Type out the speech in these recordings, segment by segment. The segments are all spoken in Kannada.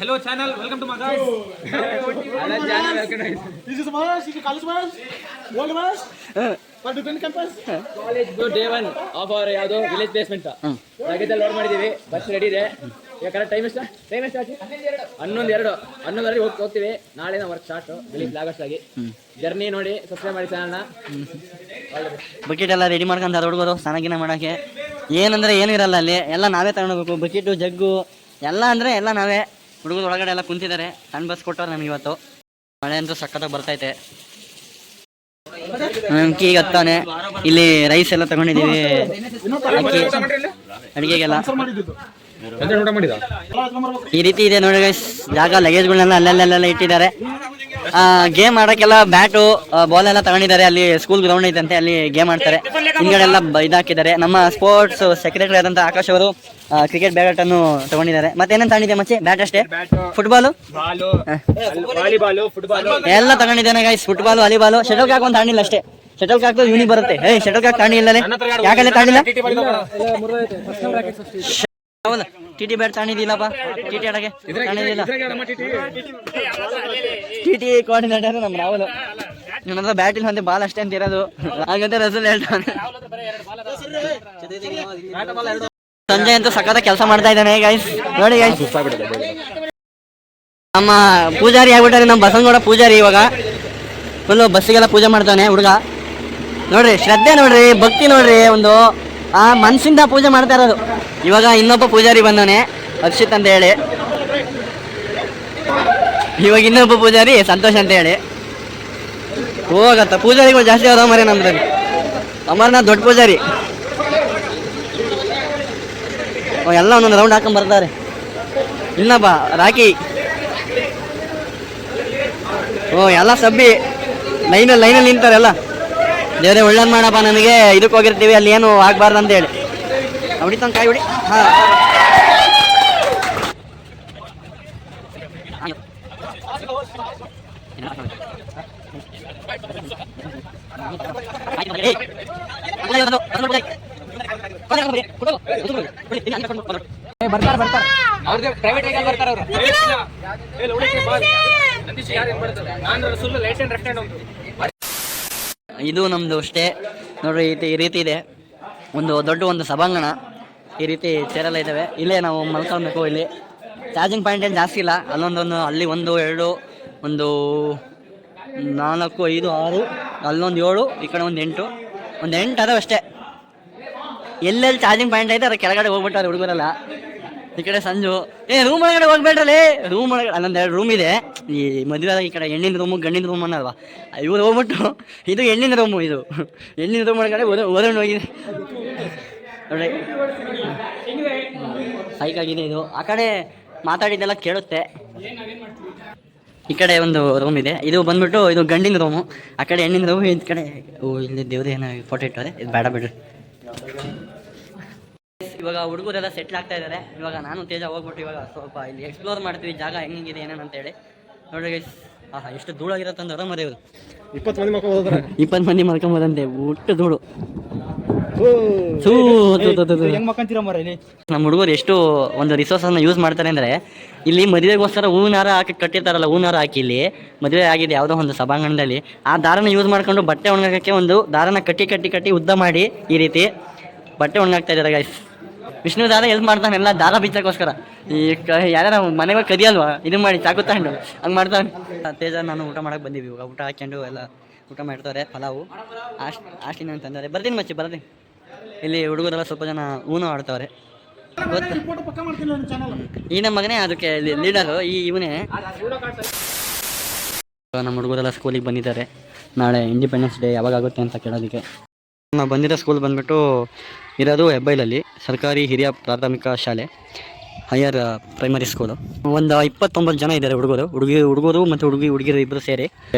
Hello channel, welcome to my guys. Hello channel, welcome to This is Mahesh, this is college Mahesh, old Mahesh, for different campus. college go day 1 of our ಯಾವುದು ವಿಲೇಜ್ ಪ್ಲೇಸ್ಮೆಂಟ್. ಹಾಗಿದ್ದಲ್ಲಿ ಲೋಡ್ ಮಾಡಿದೀವಿ, ಬಸ್ ರೆಡಿ ಇದೆ. ಈಗ ಕರೆಕ್ಟ್ ಟೈಮ್ ಎಷ್ಟು ಆಯ್ತು? 11:02 ಹೋಗ್ತೀವಿ. ನಾಳೆನ ವರ್ಕ್ ಸ್ಟಾರ್ಟ್ ರಿಲೀಸ್ ಆಗಸ್ಟ್ ಆಗಿ. ಜರ್ನಿ ನೋಡಿ ಸಬ್ಸ್ಕ್ರೈಬ್ ಮಾಡಿ ಚಾನಲ್ನ. ಬಕೆಟ್ ಎಲ್ಲ ರೆಡಿ ಮಾಡ್ಕೊಂತಾರೆ ಹುಡುಗರು ಸ್ನಾನ ಮಾಡೋಕ್ಕೆ. ಏನಂದ್ರೆ ಏನೂ ಇರಲ್ಲ ಅಲ್ಲಿ, ಎಲ್ಲ ನಾವೇ ತಗೊಂಡೋಗ್ಬೇಕು. ಬಕೆಟು ಜಗ್ಗು ಎಲ್ಲ ಅಂದರೆ ಎಲ್ಲ ನಾವೇ. ಹುಡುಗರು ಒಳಗಡೆ ಎಲ್ಲ ಕುಂತಿದ್ದಾರೆ. ಸಣ್ಣ ಬಸ್ ಕೊಟ್ಟವ್ರು ನಮಗೆ ಇವತ್ತು. ಮಳೆ ಅಂತೂ ಸಖತ್ತಾಗಿ ಬರ್ತೈತೆ. ಈಗ ಹತ್ತಾನೆ ಇಲ್ಲಿ ರೈಸ್ ಎಲ್ಲ ತಗೊಂಡಿದ್ದೀವಿ, ಅಕ್ಕಿ ಅಡುಗೆಗೆಲ್ಲ ಈ ರೀತಿ ಇದೆ ನೋಡಿ ಗೈಸ್. ಜಾಗ ಲಗೇಜ್ಗಳನ್ನೆಲ್ಲ ಅಲ್ಲೆಲ್ಲ ಇಟ್ಟಿದ್ದಾರೆ. ಗೇಮ್ ಆಡೋಕ್ಕೆಲ್ಲ ಬ್ಯಾಟು ಬಾಲ್ ಎಲ್ಲ ತಗೊಂಡಿದ್ದಾರೆ. ಅಲ್ಲಿ ಸ್ಕೂಲ್ ಗ್ರೌಂಡ್ ಐತಂತೆ, ಅಲ್ಲಿ ಗೇಮ್ ಆಡ್ತಾರೆ. ಹಿಂದ್ಗಡೆ ಎಲ್ಲ ಇದಾಕಿದ್ದಾರೆ. ನಮ್ಮ ಸ್ಪೋರ್ಟ್ಸ್ ಸೆಕ್ರೆಟರಿ ಆದಂಥ ಆಕಾಶ್ ಅವರು ಕ್ರಿಕೆಟ್ ಬ್ಯಾಟ್ ಅನ್ನು ತಗೊಂಡಿದ್ದಾರೆ. ಮತ್ತೇನೇನು ತಗೊಂಡಿದೆ ಮಚ್ಚಿ? ಬ್ಯಾಟ್ ಅಷ್ಟೇ, ಫುಟ್ಬಾಲು ಎಲ್ಲ ತಗೊಂಡಿದ್ದಾನೆ guys. Football, volleyball, shuttlecock ಒಂದು ತಗೊಂಡಿಲ್ಲ ಅಷ್ಟೇ. ಶಟಲ್ ಕಾಕ್ ಯೂನಿ ಬರುತ್ತೆ. ಶಟಲ್ ಕಾಕ್ ತಗೊಂಡಿಲ್ಲ, ಯಾಕಂದ್ರೆ ತಗೊಂಡಿಲ್ಲ. ಹೌದಾ, ಟಿ ಬ್ಯಾಟ್ ತಗೊಂಡಿದ್ದಿಲ್ಲಪ್ಪ. ಟಿ ಆಡಕ್ಕೆ ತಗೊಂಡಿದ್ದಿಲ್ಲ. ಟಿ ಕೋಆರ್ಡಿನೇಟರ್ ನಮ್ಮ ರಾಹುಲ್. ನನ್ನ ಹತ್ರ ಬ್ಯಾಟ್ ಇಲ್ಲ ಅಂತೆ, ಬಾಲ್ ಅಷ್ಟೇ ಅಂತ ಇರೋದು. ಹಾಗಂತ ರಸಲ್ ಹೇಳ್ತಾನೆ. ಸಂಜೆ ಅಂತೂ ಸಖತ್ ಕೆಲಸ ಮಾಡ್ತಾ ಇದ್ದಾನೆ ಗೈಸ್. ನೋಡಿ ಗೈಸ್, ನಮ್ಮ ಪೂಜಾರಿ ಆಗ್ಬಿಟ್ಟಾರೆ. ನಮ್ಮ ಬಸವನಗೌಡ ಪೂಜಾರಿ ಇವಾಗ ಫುಲ್ಲು ಬಸ್ಸಿಗೆಲ್ಲ ಪೂಜೆ ಮಾಡ್ತಾನೆ ಹುಡುಗ. ನೋಡ್ರಿ ಶ್ರದ್ಧೆ, ನೋಡ್ರಿ ಭಕ್ತಿ, ನೋಡ್ರಿ ಒಂದು ಮನಸ್ಸಿಂದ ಪೂಜೆ ಮಾಡ್ತಾ ಇರೋದು. ಇವಾಗ ಇನ್ನೊಬ್ಬ ಪೂಜಾರಿ ಬಂದವನೆ, ಹರ್ಷಿತ್ ಅಂತ ಹೇಳಿ. ಇವಾಗ ಇನ್ನೊಬ್ಬ ಪೂಜಾರಿ ಸಂತೋಷ್ ಅಂತ ಹೇಳಿ. ಹೋಗತ್ತ ಪೂಜಾರಿಗಳು ಜಾಸ್ತಿ ಅದಾವ ಮರೆ ನಮ್ದ್ರಲ್ಲಿ. ಅಮರ್ನಾಥ್ ದೊಡ್ಡ ಪೂಜಾರಿ. ಎಲ್ಲ ಒಂದೊಂದು ರೌಂಡ್ ಹಾಕೊಂಡ್ ಬರ್ತಾರೆ. ಇನ್ನೊಬ್ಬ ರಾಕಿ. ಎಲ್ಲ ಸಬ್ಬಿ ಲೈನಲ್ಲಿ ನಿಂತಾರೆ ಎಲ್ಲ. ದೇವರೇ ಒಳ್ಳೇದು ಮಾಡಪ್ಪ, ನನಗೆ ಇದಕ್ಕೆ ಹೋಗಿರ್ತೀವಿ, ಅಲ್ಲಿ ಏನು ಆಗ್ಬಾರ್ದು ಅಂತ ಹೇಳಿ. ಹೊಡಿತಾನ ಕಾಯಿ ಹೊಡಿ. ಹಾಂ, ಪ್ರೈವೇಟ್ ಬರ್ತಾರೆ ಅವರು. ಇದು ನಮ್ದು ಅಷ್ಟೇ ನೋಡ್ರಿ. ಈ ರೀತಿ ಇದೆ ಒಂದು ದೊಡ್ಡ ಸಭಾಂಗಣ. ಈ ರೀತಿ ಚೇರೆಲ್ಲ ಇದ್ದಾವೆ. ಇಲ್ಲೇ ನಾವು ಮಲ್ಕೊಳ್ಬೇಕು. ಇಲ್ಲಿ ಚಾರ್ಜಿಂಗ್ ಪಾಯಿಂಟ್ ಏನು ಜಾಸ್ತಿ ಇಲ್ಲ. ಅಲ್ಲಿ 1, 2, 1, 4, 5, 6, ಅಲ್ಲೊಂದು 7, ಈ ಕಡೆ ಒಂದು 8 ಅದಾವೆ ಅಷ್ಟೇ. ಎಲ್ಲೆಲ್ಲಿ ಚಾರ್ಜಿಂಗ್ ಪಾಯಿಂಟ್ ಐತೆ ಅದ್ರ ಕೆಳಗಡೆ ಹೋಗ್ಬಿಟ್ಟಾರೆ ಹುಡುಗರೆಲ್ಲ. ಈ ಕಡೆ ಸಂಜು ರೂಮ್ ಒಳಗಡೆ ಹೋಗ್ಬೇಡ್ರಲ್ಲಿ. ರೂಮ್ ಒಳಗಡೆ ಅಲ್ಲೊಂದು 2 ರೂಮ್ ಇದೆ. ಈ ಮದುವೆ ಈ ಕಡೆ ಹೆಣ್ಣಿನ ರೂಮು ಗಂಡಿನ ರೂಮ್ ಅನ್ನಲ್ವಾ, ಇವ್ರು ಹೋಗ್ಬಿಟ್ಟು ಇದು ಹೆಣ್ಣಿನ ರೂಮು. ಇದು ಹೆಣ್ಣಿನ ರೂಮ್ ಒಳಗಡೆ ಓದೋಣ ಹೋಗಿದೆ ನೋಡಿ. ಸೈಕ್ ಆಗಿದೆ ಇದು. ಆ ಕಡೆ ಮಾತಾಡಿದ್ದೆಲ್ಲ ಕೇಳುತ್ತೆ. ಈ ಕಡೆ ಒಂದು ರೂಮ್ ಇದೆ. ಇದು ಬಂದ್ಬಿಟ್ಟು ಇದು ಗಂಡಿನ ರೂಮು, ಆ ಕಡೆ ಹೆಣ್ಣಿನ ರೂಮು. ಈ ಕಡೆ ಇಲ್ಲಿ ದೇವ್ರ ಏನೋ ಫೋಟೋ ಇಟ್ಟವ್ರೆ. ಇದು ಬೇಡ ಬಿಡ್ರಿ. ಇವಾಗ ಹುಡುಗರೆಲ್ಲ ಸೆಟ್ಲ್ ಆಗ್ತಾ ಇದ್ದಾರೆ. ಇವಾಗ ನಾನು ತೇಜ ಹೋಗ್ಬಿಟ್ಟು ಇವಾಗ ಸ್ವಲ್ಪ ಇಲ್ಲಿ ಎಕ್ಸ್ಪ್ಲೋರ್ ಮಾಡ್ತೀವಿ ಜಾಗ ಹೆಂಗಿದೆ ಏನೇನಂತೇಳಿ. ನೋಡ್ರಿ ಗೈಸ್, ಎಷ್ಟು ಧೂಳಾಗಿರತ್ತಂದ್ರೆ ಅರ ಮರೆ. 20 ಮಂದಿ ಮಲ್ಕೊಂಬೋದಂತೆ. ಊಟ ಧೂಳು. ನಮ್ಮ ಹುಡುಗರು ಎಷ್ಟು ಒಂದು ರಿಸೋರ್ಸ್ ಅನ್ನ ಯೂಸ್ ಮಾಡ್ತಾರೆ ಅಂದ್ರೆ, ಇಲ್ಲಿ ಮದುವೆಗೋಸ್ಕರ ಹೂವಿನ ಹಾರ ಹಾಕಿ ಕಟ್ಟಿರ್ತಾರಲ್ಲ, ಹೂವಿನ ಹಾರ ಹಾಕಿ ಇಲ್ಲಿ ಮದುವೆ ಆಗಿದೆ ಯಾವುದೋ ಒಂದು ಸಭಾಂಗಣದಲ್ಲಿ. ಆ ದಾರನ ಯೂಸ್ ಮಾಡ್ಕೊಂಡು ಬಟ್ಟೆ ಒಣಗಾಕಕ್ಕೆ ಒಂದು ದಾರನ ಕಟ್ಟಿ ಉದ್ದ ಮಾಡಿ ಈ ರೀತಿ ಬಟ್ಟೆ ಒಣಗಾಕ್ತಾ ಇದ್ದಾರೆ ಗೈಸ್. ವಿಷ್ಣು ದಾರ ಹೆಲ್ಪ್ ಮಾಡ್ತಾನೆ ಎಲ್ಲ ದಾರ ಬಿಚ್ಚಕ್ಕೋಸ್ಕರ. ಈ ಯಾರ್ಯಾರ ಮನೆಗೆ ಕದಿಯಲ್ವಾ, ಇದು ಮಾಡಿ ಚಾಕು ತಗೊಂಡು ಹಂಗೆ ಮಾಡ್ತಾನೆ. ತೇಜ ನಾನು ಊಟ ಮಾಡಕ್ಕೆ ಬಂದೀವಿ. ಇವಾಗ ಊಟ ಹಾಕ್ಕೊಂಡು ಎಲ್ಲ ಊಟ ಮಾಡ್ತಾರೆ. ಪಲಾವು ಅಷ್ಟಿನ ಅಂತಂದರೆ ಬರ್ತೀನಿ ಮಚ್ಚಿ ಬರ್ತೀನಿ. ಇಲ್ಲಿ ಹುಡುಗರೆಲ್ಲ ಸ್ವಲ್ಪ ಜನ ಊನು ಆಡ್ತವ್ರೆ. ಈ ನಮ್ಮ ಮಗನೇ ಅದಕ್ಕೆ ಲೀಡರು. ಇವನೇ ನಮ್ಮ ಹುಡುಗರೆಲ್ಲ ಸ್ಕೂಲಿಗೆ ಬಂದಿದ್ದಾರೆ. ನಾಳೆ ಇಂಡಿಪೆಂಡೆನ್ಸ್ ಡೇ ಯಾವಾಗ ಆಗುತ್ತೆ ಅಂತ ಕೇಳೋದಕ್ಕೆ. ನಾವು ಬಂದಿರೋ ಸ್ಕೂಲ್ ಬಂದ್ಬಿಟ್ಟು ಇರೋದು ಹೆಬ್ಬೈಲಲ್ಲಿ ಸರ್ಕಾರಿ ಹಿರಿಯ ಪ್ರಾಥಮಿಕ ಶಾಲೆ, ಹೈಯರ್ ಪ್ರೈಮರಿ ಸ್ಕೂಲು. ಒಂದು 29 ಜನ ಇದ್ದಾರೆ ಹುಡುಗರು ಮತ್ತು ಹುಡುಗಿರು ಇಬ್ಬರು ಸೇರಿ.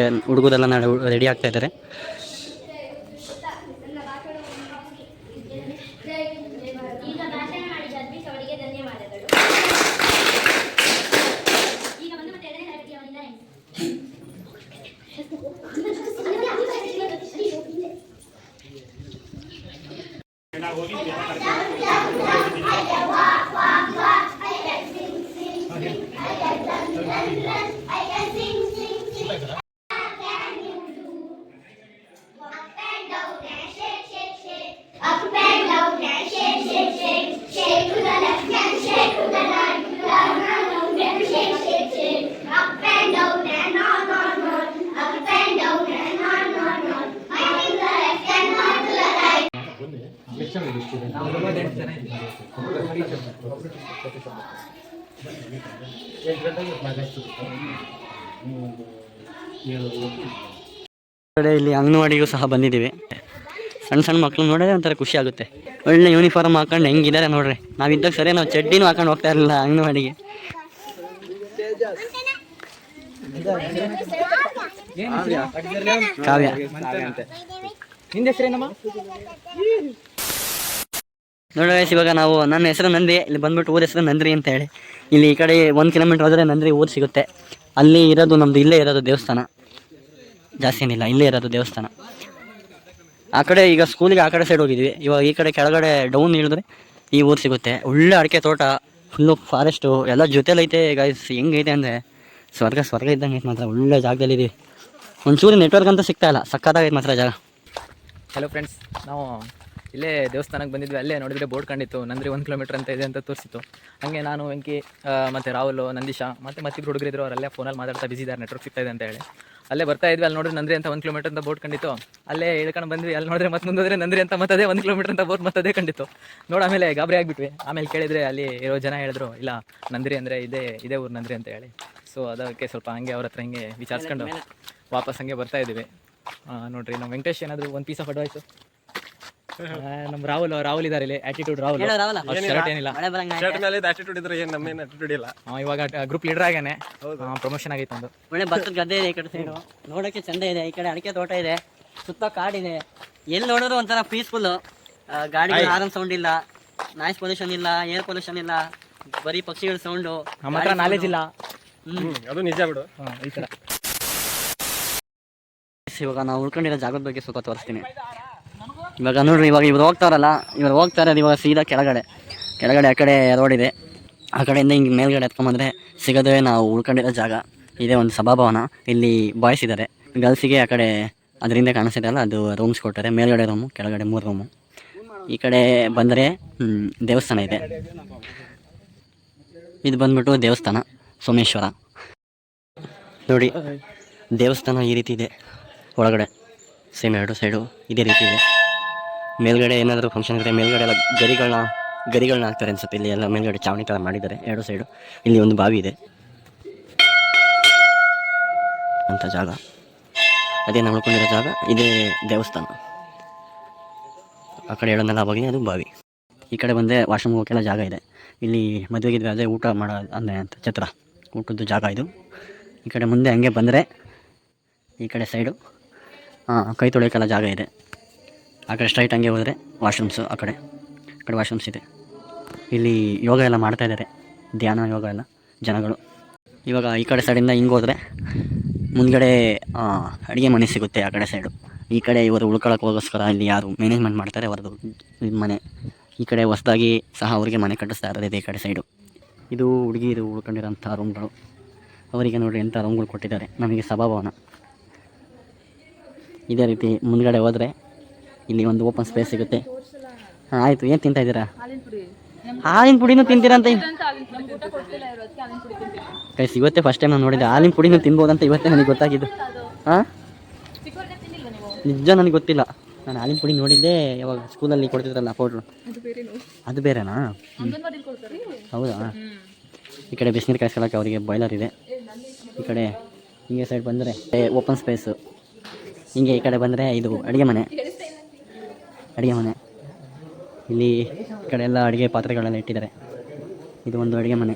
ಹುಡುಗರೆಲ್ಲ ನಾಳೆ ರೆಡಿ ಆಗ್ತಾ ಇದ್ದಾರೆ. ಕಡೆ ಇಲ್ಲಿ ಅಂಗನವಾಡಿಗೂ ಸಹ ಬಂದಿದ್ದೀವಿ. ಸಣ್ಣ ಸಣ್ಣ ಮಕ್ಳು ನೋಡಿದ್ರೆ ಒಂಥರ ಖುಷಿ ಆಗುತ್ತೆ. ಒಳ್ಳೆ ಯೂನಿಫಾರ್ಮ್ ಹಾಕೊಂಡು ಹೆಂಗಿದ್ದಾರೆ ನೋಡ್ರಿ. ನಾವಿದ್ದಾಗ ಸರಿ ನಾವು ಚಡ್ಡಿನೂ ಹಾಕೊಂಡು ಹೋಗ್ತಾ ಇರಲಿಲ್ಲ ಅಂಗನವಾಡಿಗೆ. ಕಾವ್ಯ ನೋಡಿ ಇವಾಗ ನಾವು, ನನ್ನ ಹೆಸರು ನಂದಿ, ಇಲ್ಲಿ ಬಂದ್ಬಿಟ್ಟು ಊರ ಹೆಸರು ನಂದ್ರಿ ಅಂತ ಹೇಳಿ. ಇಲ್ಲಿ ಈ ಕಡೆ 1 ಕಿಲೋಮೀಟರ್ ಹೋದರೆ ನಂದ್ರಿ ಊರು ಸಿಗುತ್ತೆ. ಅಲ್ಲಿ ಇರೋದು ನಮ್ಮದು, ಇಲ್ಲೇ ಇರೋದು ದೇವಸ್ಥಾನ, ಜಾಸ್ತಿ ಏನಿಲ್ಲ, ಇಲ್ಲೇ ಇರೋದು ದೇವಸ್ಥಾನ. ಆ ಕಡೆ ಈಗ ಸ್ಕೂಲಿಗೆ ಆ ಕಡೆ ಸೈಡ್ ಹೋಗಿದ್ವಿ. ಇವಾಗ ಈ ಕಡೆ ಕೆಳಗಡೆ ಡೌನ್ ಇಳಿದ್ರೆ ಈ ಊರು ಸಿಗುತ್ತೆ. ಒಳ್ಳೆ ಅಡಿಕೆ ತೋಟ, ಫುಲ್ಲು ಫಾರೆಸ್ಟು ಎಲ್ಲ ಜೊತೆಲೈತೆ ಗೈಸ್. ಹೆಂಗೈತೆ ಅಂದರೆ ಸ್ವರ್ಗ ಇದ್ದಂಗೆ ಐತೆ ಮಾತ್ರ. ಒಳ್ಳೆ ಜಾಗದಲ್ಲಿದ್ದೀವಿ. ಒಂಚೂರು ನೆಟ್ವರ್ಕ್ ಅಂತ ಸಿಗ್ತಾ ಇಲ್ಲ, ಸಕ್ಕತ್ತಾಗೈತೆ ಮಾತ್ರ ಜಾಗ. ಹಲೋ ಫ್ರೆಂಡ್ಸ್, ನಾವು ಇಲ್ಲೇ ದೇವಸ್ಥಾನಕ್ಕೆ ಬಂದಿದ್ವಿ. ಅಲ್ಲೇ ನೋಡಿದರೆ ಬೋರ್ಡ್ ಕಂಡಿತ್ತು, ನಂದ್ರಿ 1 ಕಿಲೋಮೀಟರ್ ಅಂತ ಇದೆ ಅಂತ ತೋರಿಸಿತ್ತು. ಹಾಗೆ ನಾನು, ವೆಂಕಿ ಮತ್ತು ರಾಹುಲ್, ನಂದೀಶ ಮತ್ತಿಬ್ಬರು ಹುಡುಗರಿದ್ರು. ಅವರಲ್ಲೇ ಫೋನಲ್ಲಿ ಮಾತಾಡ್ತಾ ಬಿಸಿ ಇದ್ದಾರೆ, ನೆಟ್ವರ್ಕ್ ಸಿಗ್ತಾ ಇದೆ ಅಂತ ಹೇಳಿ ಅಲ್ಲೇ ಬರ್ತಾ ಇದ್ವಿ. ಅಲ್ಲಿ ನೋಡಿದ್ರೆ ನಂದ್ರಿ ಅಂತ 1 ಕಿಲೋಮೀಟರ್ ಅಂತ ಬೋರ್ಡ್ ಕಂಡಿತ್ತು. ಅಲ್ಲೇ ಇಳ್ಕೊಂಡು ಬಂದ್ವಿ. ಅಲ್ಲಿ ನೋಡಿದ್ರೆ ಮತ್ತೆ ಮುಂದೋದ್ರೆ ನಂದ್ರಿ ಅಂತ ಮತ್ತದೇ 1 ಕಿಲೋಮೀಟರ್ ಅಂತ ಬೋರ್ಡ್ ಮತ್ತದೇ ಕಂಡಿತ್ತು. ಆಮೇಲೆ ಗಾಬರಿ ಆಗಿಬಿಟ್ವಿ. ಆಮೇಲೆ ಕೇಳಿದರೆ ಅಲ್ಲಿ ಇರೋ ಜನ ಹೇಳಿದ್ರು, ಇಲ್ಲ ನಂದ್ರಿ ಅಂದರೆ ಇದೇ ಊರು ನಂದ್ರಿ ಅಂತ ಹೇಳಿ. ಸೊ ಅದಕ್ಕೆ ಸ್ವಲ್ಪ ಹಂಗೆ ಅವ್ರ ಹತ್ರ ಹಿಂಗೆ ವಿಚಾರಿಸ್ಕೊಂಡು ವಾಪಸ್ ಹಂಗೆ ಬರ್ತಾ ಇದ್ದೀವಿ. ನೋಡ್ರಿ, ನಮ್ಮ ವೆಂಕಟೇಶ್ ಏನಾದರೂ ಒಂದು ಪೀಸ್ ಆಫ್ ಅಡ್ವೈಸು. ನಮ್ಮ ರಾಹುಲ್ ಇದ್ದಾರೆ ಇಲ್ಲಿ, ಆಟಿಟ್ಯೂಡ್ ರಾಹುಲ್. ಶರ್ಟ್ ಏನಿಲ್ಲ, ಇವಾಗ ಗ್ರೂಪ್ ಲೀಡರ್ ಆಗ್ಯಾನೆ, ಪ್ರಮೋಷನ್ ಆಗೈತೆ ಒಂದು. ಒಳ್ಳೆ ಭತ್ತದ ಗದ್ದೆ ಇದೆ ಈ ಕಡೆ ಸೈಡು, ನೋಡೋಕ್ಕೆ ಚಂದ ಇದೆ. ಈ ಕಡೆ ಅಡಿಕೆ ತೋಟ ಇದೆ, ಸುತ್ತ ಕಾಡಿದೆ. ಎಲ್ಲಿ ನೋಡಿದ್ರು ಒಂಥರ ಪೀಸ್ಫುಲ್. ಗಾಡಿ ಹಾರನ್ ಸೌಂಡ್ ಇಲ್ಲ, ನಾಯ್ಸ್ ಪೊಲ್ಯೂಷನ್ ಇಲ್ಲ, ಏರ್ ಪೊಲ್ಯೂಷನ್ ಇಲ್ಲ, ಬರೀ ಪಕ್ಷಿಗಳ ಸೌಂಡು. ನಮ್ಮ ಹತ್ರ ನಾಲೆಜ್ ಇಲ್ಲ, ಅದು ನಿಜ ಬಿಡು. ಈ ಥರ. ಇವಾಗ ನಾವು ಉಳ್ಕೊಂಡಿರೋ ಜಾಗದ ಬಗ್ಗೆ ಸ್ವಲ್ಪ ತೋರಿಸ್ತೀನಿ. ಇವಾಗ ನೋಡ್ರಿ, ಇವ್ರು ಹೋಗ್ತಾರಲ್ಲ, ಇವ್ರು ಹೋಗ್ತಾ ಇರೋದು ಇವಾಗ ಸೀದಾ ಕೆಳಗಡೆ ಆ ಕಡೆ ರೋಡ್ ಇದೆ. ಆ ಕಡೆಯಿಂದ ಹಿಂಗೆ ಮೇಲ್ಗಡೆ ಎತ್ಕೊಂಬಂದರೆ ಸಿಗೋದೇ ನಾವು ಉಳ್ಕೊಂಡಿರೋ ಜಾಗ. ಇದೇ ಒಂದು ಸಭಾಭವನ. ಇಲ್ಲಿ ಬಾಯ್ಸ್ ಇದ್ದಾರೆ, ಗರ್ಲ್ಸಿಗೆ ಆ ಕಡೆ ಅದರಿಂದ ಕಾಣಿಸ್ತಿದೆಯಲ್ಲ ಅದು ರೂಮ್ಸ್ ಕೊಡ್ತಾರೆ. ಮೇಲ್ಗಡೆ ರೂಮು, ಕೆಳಗಡೆ 3 ರೂಮು. ಈ ಕಡೆ ಬಂದರೆ ದೇವಸ್ಥಾನ ಇದೆ. ಇದು ಬಂದ್ಬಿಟ್ಟು ದೇವಸ್ಥಾನ ಸೋಮೇಶ್ವರ. ನೋಡಿ, ದೇವಸ್ಥಾನ ಈ ರೀತಿ ಇದೆ. ಒಳಗಡೆ ಸೇಮ್ 2 ಸೈಡು ಇದೇ ರೀತಿ ಇದೆ. ಮೇಲ್ಗಡೆ ಏನಾದರೂ ಫಂಕ್ಷನ್ ಇದ್ದರೆ ಮೇಲ್ಗಡೆ ಎಲ್ಲ ಗರಿಗಳನ್ನ ಹಾಕ್ತಾರೆ ಅನ್ಸುತ್ತೆ. ಇಲ್ಲಿ ಎಲ್ಲ ಮೇಲ್ಗಡೆ ಚಾವಣಿ ಥರ ಮಾಡಿದ್ದಾರೆ 2 ಸೈಡು. ಇಲ್ಲಿ ಒಂದು ಬಾವಿ ಇದೆ ಅಂತ ಜಾಗ. ಅದೇ ನಾವು ಉಳ್ಕೊಂಡಿರೋ ಜಾಗ, ಇದೇ ದೇವಸ್ಥಾನ. ಆ ಕಡೆ ಹೇಳೋದನ್ನೆಲ್ಲ ಆವಾಗಲೇ ಅದು ಬಾವಿ. ಈ ಕಡೆ ಬಂದರೆ ವಾಶ್ರೂಮ್ ಹೋಗೋಕ್ಕೆಲ್ಲ ಜಾಗ ಇದೆ. ಇಲ್ಲಿ ಮದುವೆಗಿದ್ದರೆ ಅದೇ ಊಟ ಮಾಡೋ ಅಂದರೆ ಅಂತ ಛತ್ರ, ಊಟದ್ದು ಜಾಗ ಇದು. ಈ ಕಡೆ ಮುಂದೆ ಹಂಗೆ ಬಂದರೆ ಈ ಕಡೆ ಸೈಡು ಕೈ ತೊಳೆಯೋಕ್ಕೆಲ್ಲ ಜಾಗ ಇದೆ. ಆ ಕಡೆ ಸ್ಟ್ರೈಟ್ ಹಂಗೆ ಹೋದರೆ ವಾಶ್ರೂಮ್ಸು, ಆ ಕಡೆ ವಾಶ್ರೂಮ್ಸ್ ಇದೆ. ಇಲ್ಲಿ ಯೋಗ ಎಲ್ಲ ಮಾಡ್ತಾಯಿದ್ದಾರೆ, ಧ್ಯಾನ ಯೋಗ ಎಲ್ಲ ಜನಗಳು. ಇವಾಗ ಈ ಕಡೆ ಸೈಡಿಂದ ಹಿಂಗೆ ಹೋದರೆ ಮುಂದ್ಗಡೆ ಅಡುಗೆ ಮನೆ ಸಿಗುತ್ತೆ ಆ ಕಡೆ ಸೈಡು. ಈ ಕಡೆ ಇವರು ಉಳ್ಕೊಳ್ಳೋಕ್ಕೋಸ್ಕರ ಇಲ್ಲಿ ಯಾರು ಮ್ಯಾನೇಜ್ಮೆಂಟ್ ಮಾಡ್ತಾರೆ ಅವ್ರದ್ದು ಮನೆ. ಈ ಕಡೆ ಹೊಸದಾಗಿ ಸಹ ಅವರಿಗೆ ಮನೆ ಕಟ್ಟಿಸ್ತಾ ಇರೋದು ಈ ಕಡೆ ಸೈಡು. ಇದು ಹುಡುಗಿರು ಉಳ್ಕೊಂಡಿರೋಂಥ ರೂಮ್ಗಳು. ಅವರಿಗೆ ನೋಡಿರಿ ಎಂಥ ರೂಮ್ಗಳು ಕೊಟ್ಟಿದ್ದಾರೆ. ನಮಗೆ ಸಭಾಭವನ ಇದೇ ರೀತಿ. ಮುಂದ್ಗಡೆ ಹೋದರೆ ಇಲ್ಲಿ ಒಂದು ಓಪನ್ ಸ್ಪೇಸ್ ಸಿಗುತ್ತೆ. ಆಯಿತು, ಏನು ತಿಂತಾಯಿದ್ದೀರಾ? ಹಾಲಿನ ಪುಡಿನೂ ತಿಂತೀರಂತ? ಕೈಸ್ ಇವತ್ತೇ ಫಸ್ಟ್ ಟೈಮ್ ನಾನು ನೋಡಿದ್ದೆ. ಹಾಲಿನ ಪುಡಿನೂ ತಿನ್ಬೋದಂತ ಇವತ್ತೇ ನನಗೆ ಗೊತ್ತಾಗಿದ್ದು. ಹಾಂ, ನಿಜ ನನಗೆ ಗೊತ್ತಿಲ್ಲ. ನಾನು ಹಾಲಿನ ಪುಡಿ ನೋಡಿದ್ದೆ ಯಾವಾಗ ಸ್ಕೂಲಲ್ಲಿ ಕೊಡ್ತಿದ್ರಲ್ಲ ಪೌಡ್ರು, ಅದು ಬೇರೆನಾ? ಹೌದಾ? ಈ ಕಡೆ ಬಿಸಿನೀರು ಕಾಯಿಸ್ಕೊಳ್ಳೋಕ್ಕೆ ಅವರಿಗೆ ಬಾಯ್ಲರ್ ಇದೆ. ಈ ಕಡೆ ಹಿಂಗೆ ಸೈಡ್ ಬಂದರೆ ಓಪನ್ ಸ್ಪೇಸು. ಹಿಂಗೆ ಈ ಕಡೆ ಬಂದರೆ ಇದು ಅಡುಗೆ ಮನೆ. ಇಲ್ಲಿ ಈ ಕಡೆ ಎಲ್ಲ ಅಡುಗೆ ಪಾತ್ರೆಗಳೆಲ್ಲ ಇಟ್ಟಿದ್ದಾರೆ. ಇದು ಒಂದು ಅಡುಗೆ ಮನೆ.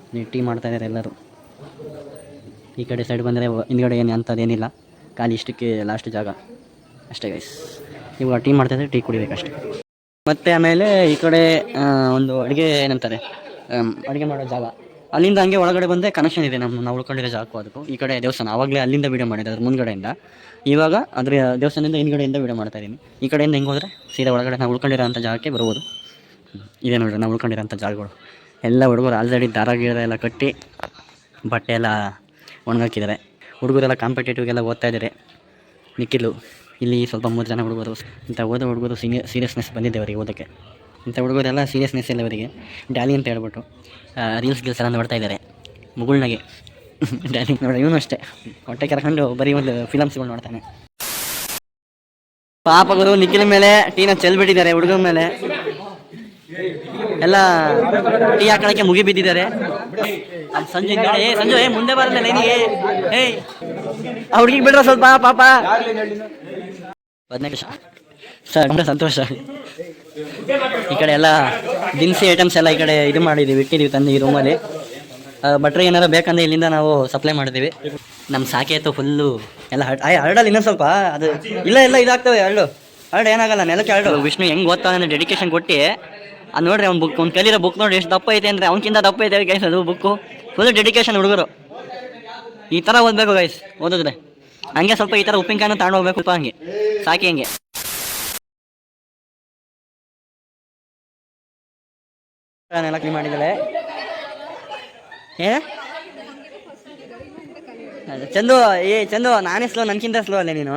ಇಲ್ಲಿ ಟೀ ಮಾಡ್ತಾಯಿದ್ದಾರೆ ಎಲ್ಲರೂ. ಈ ಕಡೆ ಸೈಡ್ ಬಂದರೆ ಹಿಂದ್ಗಡೆ ಏನು ಅಂಥದ್ದೇನಿಲ್ಲ, ಖಾಲಿ ಇಷ್ಟಕ್ಕೆ ಲಾಸ್ಟ್ ಜಾಗ ಅಷ್ಟೇ ಗೈಸ್. ಇವಾಗ ಟೀ ಮಾಡ್ತಾಯಿದ್ರೆ ಟೀ ಕುಡಿಬೇಕಷ್ಟೆ. ಮತ್ತು ಆಮೇಲೆ ಈ ಕಡೆ ಒಂದು ಅಡುಗೆ ಏನಂತಾರೆ ಅಡುಗೆ ಮಾಡೋ ಜಾಗ. ಅಲ್ಲಿಂದ ಹಂಗೆ ಒಳಗಡೆ ಬಂದರೆ ಕನೆಕ್ಷನ್ ಇದೆ ನಾವು ಉಳ್ಕೊಂಡಿರೋ ಜಾಗಕ್ಕೂ ಅದಕ್ಕೂ. ಈ ಕಡೆ ದೇವಸ್ಥಾನ, ಆವಾಗಲೇ ಅಲ್ಲಿಂದ ವೀಡಿಯೋ ಮಾಡಿದೆ, ಅದ್ರ ಮುಂದ್ಗಡೆಯಿಂದ. ಇವಾಗ ಅದ್ರ ದೇವಸ್ಥಾನದಿಂದ ಹಿಂದ್ಗಡೆಯಿಂದ ವೀಡಿಯೋ ಮಾಡ್ತಾಯಿದ್ದೀನಿ. ಈ ಕಡೆಯಿಂದ ಹೆಂಗೆ ಹೋದರೆ ಸೀದಾ ಒಳಗಡೆ ನಾವು ಉಳ್ಕೊಂಡಿರೋ ಅಂಥ ಜಾಗಕ್ಕೆ ಬರ್ಬೋದು. ಇದೇ ನೋಡಿರಿ ನಾವು ಉಳ್ಕೊಂಡಿರೋಂಥ ಜಾಗಗಳು. ಎಲ್ಲ ಹುಡುಗರು ಆಲ್ರೆಡಿ ದಾರ ಗೀರ ಎಲ್ಲ ಕಟ್ಟಿ ಬಟ್ಟೆ ಎಲ್ಲ ಒಣಗಾಕಿದ್ದಾರೆ. ಹುಡುಗರೆಲ್ಲ ಕಾಂಪಿಟೇಟಿವ್ಗೆಲ್ಲ ಓದ್ತಾ ಇದ್ದಾರೆ. ನಿಖಿಲು ಇಲ್ಲಿ ಸ್ವಲ್ಪ 3 ಜನ ಹುಡುಗರು ಇಂಥ ಓದೋ ಹುಡುಗರು ಸೀರಿಯಸ್ನೆಸ್ ಬಂದಿದೆ ಅವರಿಗೆ ಓದೋಕ್ಕೆ. ಇಂಥ ಹುಡುಗರೆಲ್ಲ ಸೀರಿಯಸ್ನೆಸ್ ಇಲ್ಲ ಅವರಿಗೆ. ಡ್ಯಾಲಿ ಅಂತ ಹೇಳ್ಬಿಟ್ಟು ರೀಲ್ಸ್ ಗಿಲ್ಸ್ ಎಲ್ಲ ನೋಡ್ತಾ ಇದ್ದಾರೆ ಮುಗುಳ್ನಾಗೆ. ಡ್ಯಾಲಿ ನೋಡಿ ಇವನು ಅಷ್ಟೇ ಹೊಟ್ಟೆ ಕೆರ್ಕೊಂಡು ಬರೀ ಒಂದು ಫಿಲಮ್ಸ್ಗಳು ನೋಡ್ತಾನೆ. ಪಾಪಗಳು ನಿಖಿಲ್ ಮೇಲೆ ಟೀನ ಚೆಲ್ಬಿಟ್ಟಿದ್ದಾರೆ ಹುಡುಗರ ಮೇಲೆ. ಎಲ್ಲ ಟೀ ಹಾಕೊಳ್ಳೋಕ್ಕೆ ಮುಗಿ ಬಿದ್ದಿದ್ದಾರೆ. ಸಂಜು ಸಂಜು ಮುಂದೆ ಬರಲ್ಲ ಲೈನಿಗೆ. ಆ ಹುಡುಗಿಗೆ ಬಿಡ್ರ ಸ್ವಲ್ಪ ಪಾಪ. 15 ಸರ್ ಸಂತೋಷ. ಈ ಕಡೆ ಎಲ್ಲ ದಿನಸಿ ಐಟಮ್ಸ್ ಎಲ್ಲ ಈ ಕಡೆ ಇದು ಮಾಡಿದ್ದೀವಿ, ಇಟ್ಟಿದ್ದೀವಿ ತಂದು ಈ ರೂಮಲ್ಲಿ. ಬಟ್ರೆ ಏನಾರು ಬೇಕಂದ್ರೆ ಇಲ್ಲಿಂದ ನಾವು ಸಪ್ಲೈ ಮಾಡಿದ್ದೀವಿ. ನಮ್ಮ ಸಾಕೆ ಆಯ್ತು ಫುಲ್ಲು ಎಲ್ಲ ಹರಡಲ್ಲ ಇನ್ನೊಂದು ಸ್ವಲ್ಪ. ಅದು ಇಲ್ಲ ಇದಾಗ್ತವೆ ಹರಡು ಏನಾಗಲ್ಲ, ನೆಲಕ್ಕೆ ಹರಡು. ವಿಷ್ಣು ಹೆಂಗೆ ಓದ್ತಾನೆ ಡೆಡಿಕೇಶನ್ ಕೊಟ್ಟು ಅದು ನೋಡ್ರಿ ಅವ್ನು ಬುಕ್ ಅವ್ನು ಕಲಿರೋ ಬುಕ್ ನೋಡಿ ಎಷ್ಟು ದಪ್ಪ ಐತೆ ಅಂದರೆ ಅವ್ನಕ್ಕಿಂತ ದಪ್ಪ ಐತೆ ಗೈಸ್ ಅದು ಬುಕ್ಕು. ಫುಲ್ ಡೆಡಿಕೇಶನ್ ಹುಡುಗರು. ಈ ಥರ ಓದಬೇಕು ಗೈಸ್ ಓದಿದ್ರೆ. ಹಂಗೆ ಸ್ವಲ್ಪ ಈ ಥರ ಉಪ್ಪಿನಕಾಯನ್ನು ತಗೊಂಡು ಹೋಗ್ಬೇಕು ಸ್ವಲ್ಪ ಹಂಗೆ ಸಾಕಿ ಹಂಗೆ. ನೆಲ ಕ್ಲೀನ್ ಮಾಡಿದ್ದಾಳೆ. ಚಂದು ಚಂದು ನಾನೇ ಸ್ಲೋ, ನನ್ಕಿಂತ ಸ್ಲೋ ಅಲ್ಲೇ ನೀನು.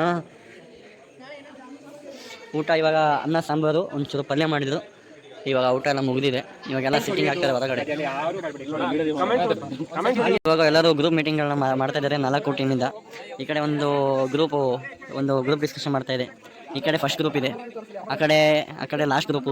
ಊಟ ಇವಾಗ ಅನ್ನ ಸಾಂಬಾರು ಒಂಚೂರು ಪಲ್ಯ ಮಾಡಿದ್ರು. ಇವಾಗ ಊಟ ಎಲ್ಲ ಮುಗಿದಿದೆ. ಇವಾಗೆಲ್ಲ ಸಿಟ್ಟಿಂಗ್ ಆಗ್ತಾರೆ ಹೊರಗಡೆ. ಇವಾಗ ಎಲ್ಲರೂ ಗ್ರೂಪ್ ಮೀಟಿಂಗ್ಗಳನ್ನ ಮಾಡ್ತಾ ಇದ್ದಾರೆ 4 ಟೀಮಿಂದ. ಈ ಕಡೆ ಒಂದು ಗ್ರೂಪ್ ಡಿಸ್ಕಷನ್ ಮಾಡ್ತಾ ಇದೆ. ಈ ಕಡೆ ಫಸ್ಟ್ ಗ್ರೂಪ್ ಇದೆ, ಆ ಕಡೆ ಲಾಸ್ಟ್ ಗ್ರೂಪು.